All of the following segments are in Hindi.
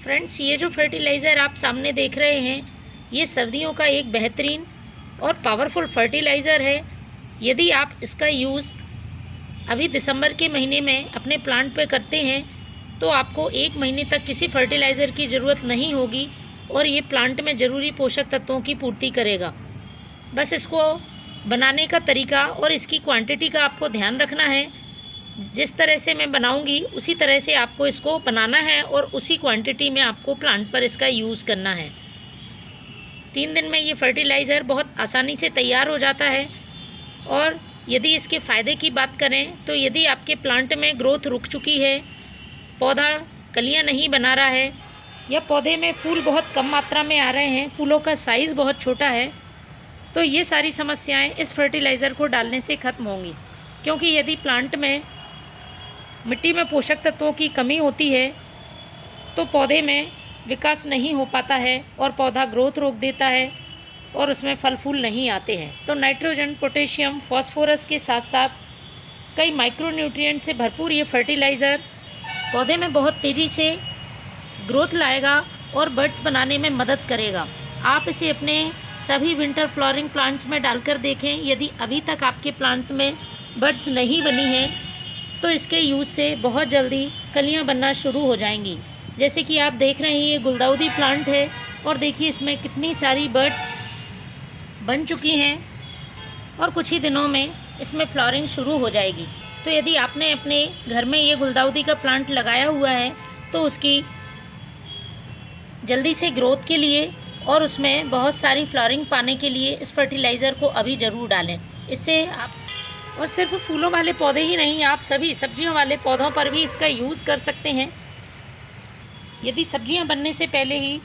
फ्रेंड्स, ये जो फर्टिलाइज़र आप सामने देख रहे हैं, ये सर्दियों का एक बेहतरीन और पावरफुल फर्टिलाइज़र है। यदि आप इसका यूज़ अभी दिसंबर के महीने में अपने प्लांट पे करते हैं तो आपको 1 महीने तक किसी फर्टिलाइज़र की ज़रूरत नहीं होगी और ये प्लांट में ज़रूरी पोषक तत्वों की पूर्ति करेगा। बस इसको बनाने का तरीका और इसकी क्वांटिटी का आपको ध्यान रखना है। जिस तरह से मैं बनाऊंगी उसी तरह से आपको इसको बनाना है और उसी क्वांटिटी में आपको प्लांट पर इसका यूज़ करना है। 3 दिन में ये फर्टिलाइज़र बहुत आसानी से तैयार हो जाता है। और यदि इसके फ़ायदे की बात करें तो यदि आपके प्लांट में ग्रोथ रुक चुकी है, पौधा कलियां नहीं बना रहा है या पौधे में फूल बहुत कम मात्रा में आ रहे हैं, फूलों का साइज़ बहुत छोटा है, तो ये सारी समस्याएं इस फर्टिलाइज़र को डालने से ख़त्म होंगी। क्योंकि यदि प्लांट में मिट्टी में पोषक तत्वों की कमी होती है तो पौधे में विकास नहीं हो पाता है और पौधा ग्रोथ रोक देता है और उसमें फल फूल नहीं आते हैं। तो नाइट्रोजन, पोटेशियम, फॉस्फोरस के साथ साथ कई माइक्रोन्यूट्रिएंट से भरपूर ये फर्टिलाइज़र पौधे में बहुत तेज़ी से ग्रोथ लाएगा और बड्स बनाने में मदद करेगा। आप इसे अपने सभी विंटर फ्लावरिंग प्लांट्स में डालकर देखें। यदि अभी तक आपके प्लांट्स में बड्स नहीं बनी हैं तो इसके यूज़ से बहुत जल्दी कलियां बनना शुरू हो जाएंगी। जैसे कि आप देख रहे हैं, ये गुलदाउदी प्लांट है और देखिए इसमें कितनी सारी बड्स बन चुकी हैं और कुछ ही दिनों में इसमें फ्लावरिंग शुरू हो जाएगी। तो यदि आपने अपने घर में ये गुलदाउदी का प्लांट लगाया हुआ है तो उसकी जल्दी से ग्रोथ के लिए और उसमें बहुत सारी फ्लावरिंग पाने के लिए इस फर्टिलाइज़र को अभी ज़रूर डालें। इससे आप और सिर्फ फूलों वाले पौधे ही नहीं, आप सभी सब्जियों वाले पौधों पर भी इसका यूज़ कर सकते हैं। यदि सब्जियां बनने से पहले ही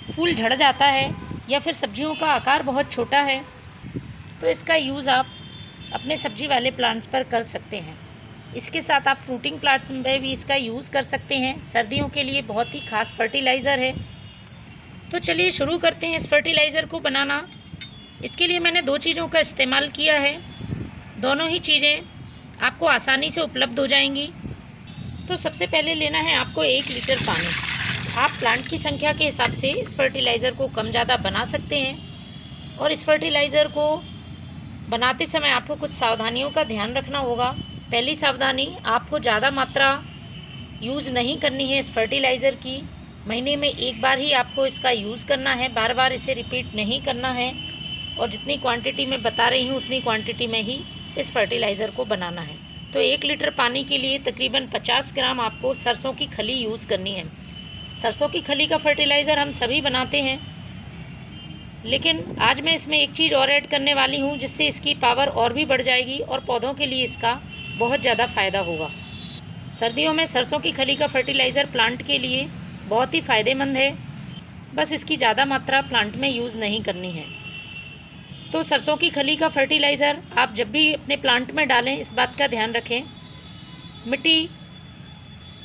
फूल झड़ जाता है या फिर सब्जियों का आकार बहुत छोटा है तो इसका यूज़ आप अपने सब्जी वाले प्लांट्स पर कर सकते हैं। इसके साथ आप फ्रूटिंग प्लांट्स में भी इसका यूज़ कर सकते हैं। सर्दियों के लिए बहुत ही खास फर्टिलाइज़र है। तो चलिए शुरू करते हैं इस फर्टिलाइज़र को बनाना। इसके लिए मैंने 2 चीज़ों का इस्तेमाल किया है। दोनों ही चीज़ें आपको आसानी से उपलब्ध हो जाएंगी। तो सबसे पहले लेना है आपको 1 लीटर पानी। आप प्लांट की संख्या के हिसाब से इस फर्टिलाइज़र को कम ज़्यादा बना सकते हैं और इस फर्टिलाइज़र को बनाते समय आपको कुछ सावधानियों का ध्यान रखना होगा। पहली सावधानी, आपको ज़्यादा मात्रा यूज़ नहीं करनी है इस फर्टिलाइज़र की। महीने में 1 बार ही आपको इसका यूज़ करना है, बार बार इसे रिपीट नहीं करना है। और जितनी क्वांटिटी मैं बता रही हूँ उतनी क्वांटिटी में ही इस फर्टिलाइज़र को बनाना है। तो 1 लीटर पानी के लिए तकरीबन 50 ग्राम आपको सरसों की खली यूज़ करनी है। सरसों की खली का फर्टिलाइज़र हम सभी बनाते हैं, लेकिन आज मैं इसमें एक चीज़ और ऐड करने वाली हूँ जिससे इसकी पावर और भी बढ़ जाएगी और पौधों के लिए इसका बहुत ज़्यादा फ़ायदा होगा। सर्दियों में सरसों की खली का फर्टिलाइज़र प्लांट के लिए बहुत ही फ़ायदेमंद है। बस इसकी ज़्यादा मात्रा प्लांट में यूज़ नहीं करनी है। तो सरसों की खली का फर्टिलाइज़र आप जब भी अपने प्लांट में डालें इस बात का ध्यान रखें, मिट्टी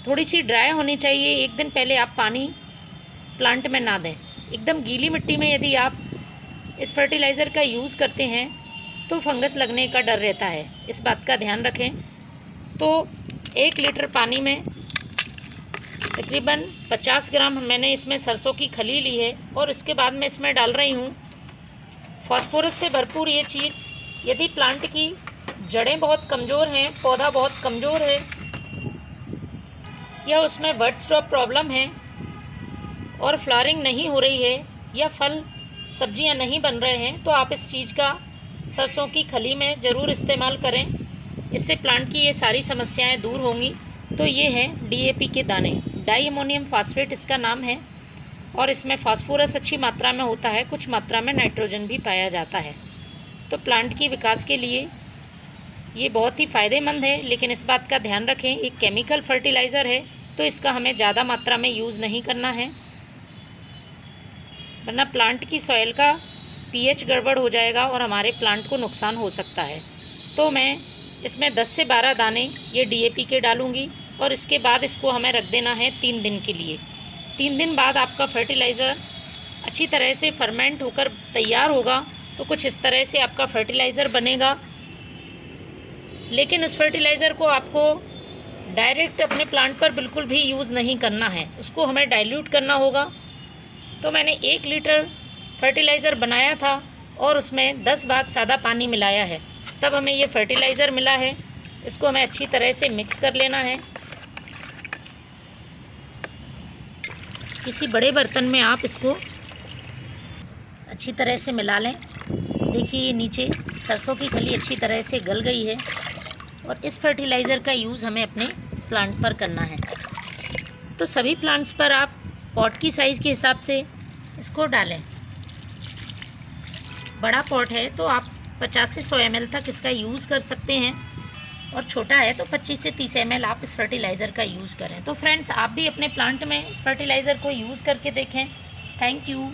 थोड़ी सी ड्राई होनी चाहिए। 1 दिन पहले आप पानी प्लांट में ना दें। एकदम गीली मिट्टी में यदि आप इस फर्टिलाइज़र का यूज़ करते हैं तो फंगस लगने का डर रहता है, इस बात का ध्यान रखें। तो 1 लीटर पानी में तकरीबन 50 ग्राम मैंने इसमें सरसों की खली ली है और इसके बाद मैं इसमें डाल रही हूँ फॉस्फोरस से भरपूर ये चीज़। यदि प्लांट की जड़ें बहुत कमज़ोर हैं, पौधा बहुत कमज़ोर है या उसमें बड स्टॉप प्रॉब्लम है और फ्लावरिंग नहीं हो रही है या फल सब्जियां नहीं बन रहे हैं, तो आप इस चीज़ का सरसों की खली में ज़रूर इस्तेमाल करें। इससे प्लांट की ये सारी समस्याएं दूर होंगी। तो ये हैं DAP के दाने, डाई अमोनियम फास्फेट इसका नाम है और इसमें फास्फोरस अच्छी मात्रा में होता है, कुछ मात्रा में नाइट्रोजन भी पाया जाता है। तो प्लांट की विकास के लिए ये बहुत ही फ़ायदेमंद है। लेकिन इस बात का ध्यान रखें, एक केमिकल फर्टिलाइज़र है तो इसका हमें ज़्यादा मात्रा में यूज़ नहीं करना है, वरना प्लांट की सॉइल का pH गड़बड़ हो जाएगा और हमारे प्लांट को नुकसान हो सकता है। तो मैं इसमें 10 से 12 दाने ये DAP के डालूँगी और इसके बाद इसको हमें रख देना है 3 दिन के लिए। 3 दिन बाद आपका फर्टिलाइज़र अच्छी तरह से फर्मेंट होकर तैयार होगा तो कुछ इस तरह से आपका फर्टिलाइज़र बनेगा। लेकिन उस फर्टिलाइज़र को आपको डायरेक्ट अपने प्लांट पर बिल्कुल भी यूज़ नहीं करना है, उसको हमें डाइल्यूट करना होगा। तो मैंने 1 लीटर फर्टिलाइज़र बनाया था और उसमें 10 भाग सादा पानी मिलाया है, तब हमें ये फर्टिलाइज़र मिला है। इसको हमें अच्छी तरह से मिक्स कर लेना है। किसी बड़े बर्तन में आप इसको अच्छी तरह से मिला लें। देखिए ये नीचे सरसों की खली अच्छी तरह से गल गई है और इस फर्टिलाइज़र का यूज़ हमें अपने प्लांट पर करना है। तो सभी प्लांट्स पर आप पॉट की साइज़ के हिसाब से इसको डालें। बड़ा पॉट है तो आप 50 से 100 ml तक इसका यूज़ कर सकते हैं और छोटा है तो 25 से 30 ml आप इस फर्टिलाइज़र का यूज़ करें। तो फ्रेंड्स, आप भी अपने प्लांट में इस फर्टिलाइज़र को यूज़ करके देखें। Thank you.